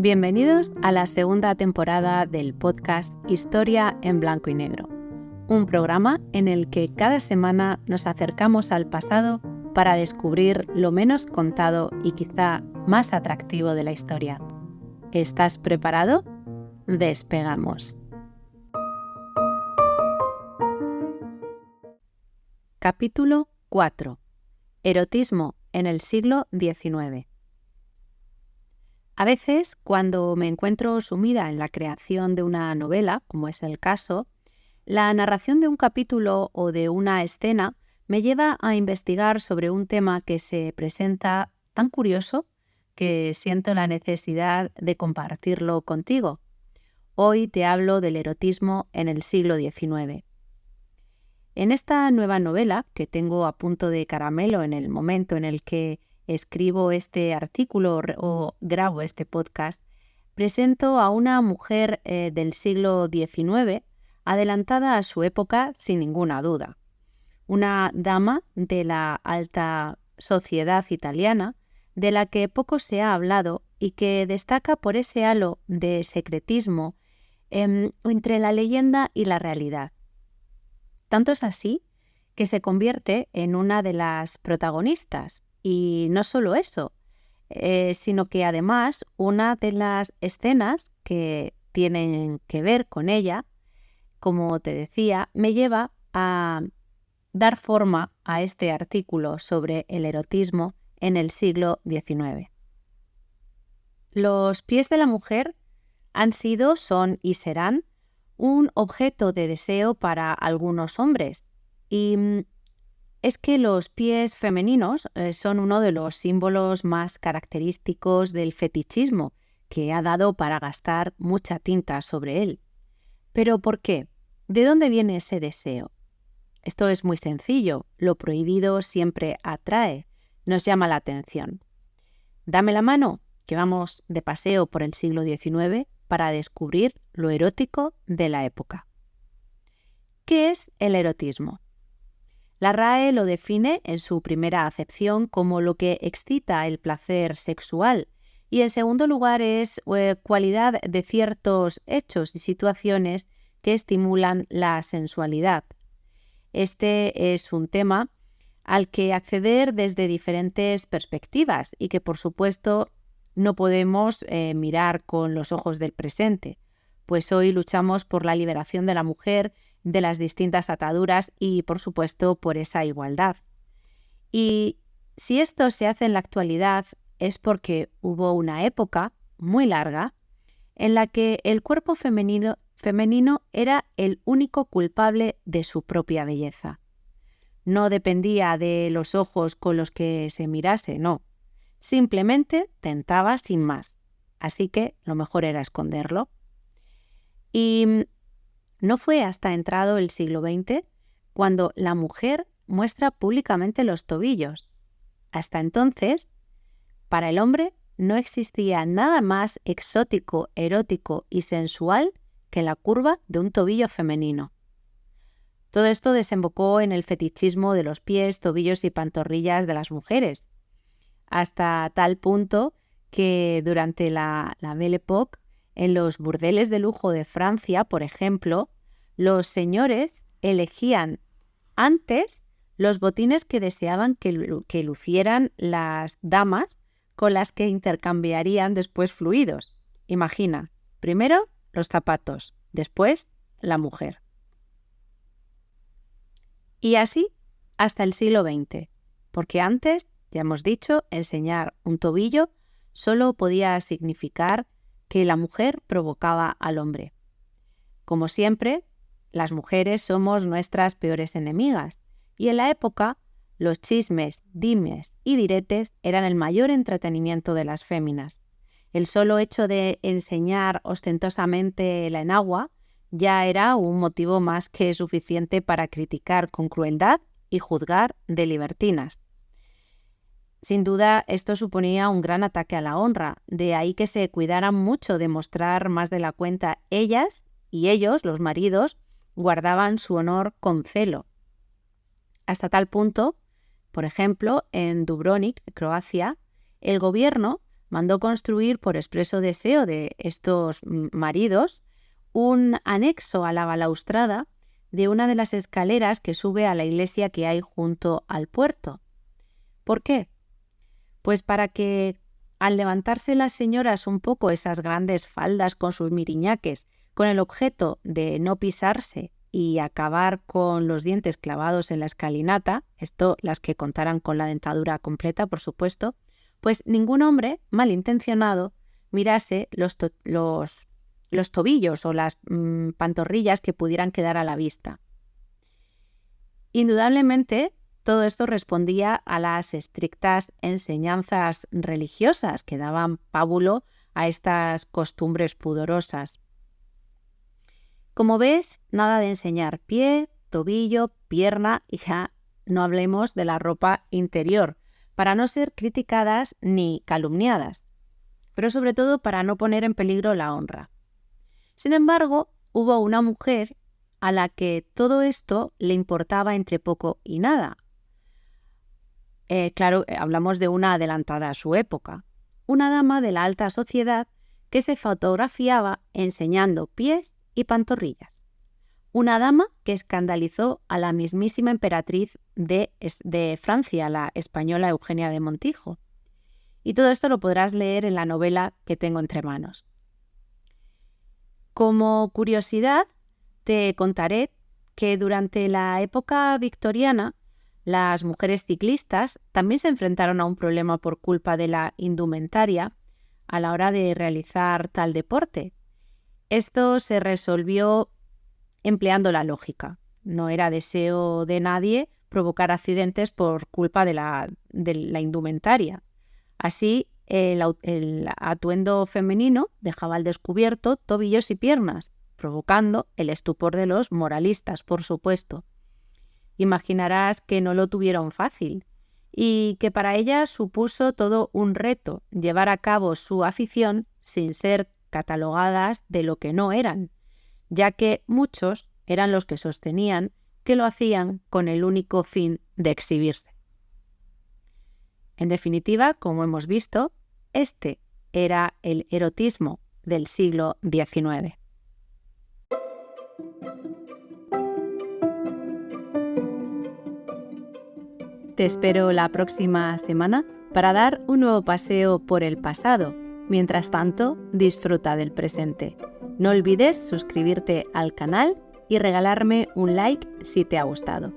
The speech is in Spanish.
Bienvenidos a la segunda temporada del podcast Historia en Blanco y Negro, un programa en el que cada semana nos acercamos al pasado para descubrir lo menos contado y quizá más atractivo de la historia. ¿Estás preparado? Despegamos. Capítulo 4. Erotismo en el siglo XIX. A veces, cuando me encuentro sumida en la creación de una novela, como es el caso, la narración de un capítulo o de una escena me lleva a investigar sobre un tema que se presenta tan curioso que siento la necesidad de compartirlo contigo. Hoy te hablo del erotismo en el siglo XIX. En esta nueva novela, que tengo a punto de caramelo en el momento en el que escribo este artículo o grabo este podcast, presento a una mujer del siglo XIX, adelantada a su época sin ninguna duda. Una dama de la alta sociedad italiana, de la que poco se ha hablado y que destaca por ese halo de secretismo entre la leyenda y la realidad. Tanto es así que se convierte en una de las protagonistas. Y no solo eso, sino que además una de las escenas que tienen que ver con ella, como te decía, me lleva a dar forma a este artículo sobre el erotismo en el siglo XIX. Los pies de la mujer han sido, son y serán un objeto de deseo para algunos hombres. Y es que los pies femeninos son uno de los símbolos más característicos del fetichismo, que ha dado para gastar mucha tinta sobre él. ¿Pero por qué? ¿De dónde viene ese deseo? Esto es muy sencillo. Lo prohibido siempre atrae, nos llama la atención. Dame la mano, que vamos de paseo por el siglo XIX para descubrir lo erótico de la época. ¿Qué es el erotismo? La RAE lo define en su primera acepción como lo que excita el placer sexual y en segundo lugar es cualidad de ciertos hechos y situaciones que estimulan la sensualidad. Este es un tema al que acceder desde diferentes perspectivas y que por supuesto no podemos mirar con los ojos del presente, pues hoy luchamos por la liberación de la mujer de las distintas ataduras y, por supuesto, por esa igualdad. Y si esto se hace en la actualidad es porque hubo una época muy larga en la que el cuerpo femenino era el único culpable de su propia belleza. No dependía de los ojos con los que se mirase, no. Simplemente tentaba sin más. Así que lo mejor era esconderlo. Y no fue hasta entrado el siglo XX cuando la mujer muestra públicamente los tobillos. Hasta entonces, para el hombre no existía nada más exótico, erótico y sensual que la curva de un tobillo femenino. Todo esto desembocó en el fetichismo de los pies, tobillos y pantorrillas de las mujeres, hasta tal punto que durante la Belle Époque, en los burdeles de lujo de Francia, por ejemplo, los señores elegían antes los botines que deseaban que lucieran las damas con las que intercambiarían después fluidos. Imagina, primero los zapatos, después la mujer. Y así hasta el siglo XX, porque antes, ya hemos dicho, enseñar un tobillo solo podía significar que la mujer provocaba al hombre. Como siempre, las mujeres somos nuestras peores enemigas y en la época los chismes, dimes y diretes eran el mayor entretenimiento de las féminas. El solo hecho de enseñar ostentosamente la enagua ya era un motivo más que suficiente para criticar con crueldad y juzgar de libertinas. Sin duda, esto suponía un gran ataque a la honra, de ahí que se cuidaran mucho de mostrar más de la cuenta. Ellas y ellos, los maridos, guardaban su honor con celo. Hasta tal punto, por ejemplo, en Dubrovnik, Croacia, el gobierno mandó construir por expreso deseo de estos maridos un anexo a la balaustrada de una de las escaleras que sube a la iglesia que hay junto al puerto. ¿Por qué? Pues para que al levantarse las señoras un poco esas grandes faldas con sus miriñaques, con el objeto de no pisarse y acabar con los dientes clavados en la escalinata, esto las que contaran con la dentadura completa, por supuesto, pues ningún hombre malintencionado mirase los tobillos o las pantorrillas que pudieran quedar a la vista. Indudablemente, todo esto respondía a las estrictas enseñanzas religiosas que daban pábulo a estas costumbres pudorosas. Como ves, nada de enseñar pie, tobillo, pierna y ya no hablemos de la ropa interior, para no ser criticadas ni calumniadas, pero sobre todo para no poner en peligro la honra. Sin embargo, hubo una mujer a la que todo esto le importaba entre poco y nada. Hablamos de una adelantada a su época, una dama de la alta sociedad que se fotografiaba enseñando pies y pantorrillas. Una dama que escandalizó a la mismísima emperatriz de Francia, la española Eugenia de Montijo. Y todo esto lo podrás leer en la novela que tengo entre manos. Como curiosidad, te contaré que durante la época victoriana, las mujeres ciclistas también se enfrentaron a un problema por culpa de la indumentaria a la hora de realizar tal deporte. Esto se resolvió empleando la lógica. No era deseo de nadie provocar accidentes por culpa de la indumentaria. Así, el atuendo femenino dejaba al descubierto tobillos y piernas, provocando el estupor de los moralistas, por supuesto. Imaginarás que no lo tuvieron fácil y que para ellas supuso todo un reto llevar a cabo su afición sin ser catalogadas de lo que no eran, ya que muchos eran los que sostenían que lo hacían con el único fin de exhibirse. En definitiva, como hemos visto, este era el erotismo del siglo XIX. Te espero la próxima semana para dar un nuevo paseo por el pasado. Mientras tanto, disfruta del presente. No olvides suscribirte al canal y regalarme un like si te ha gustado.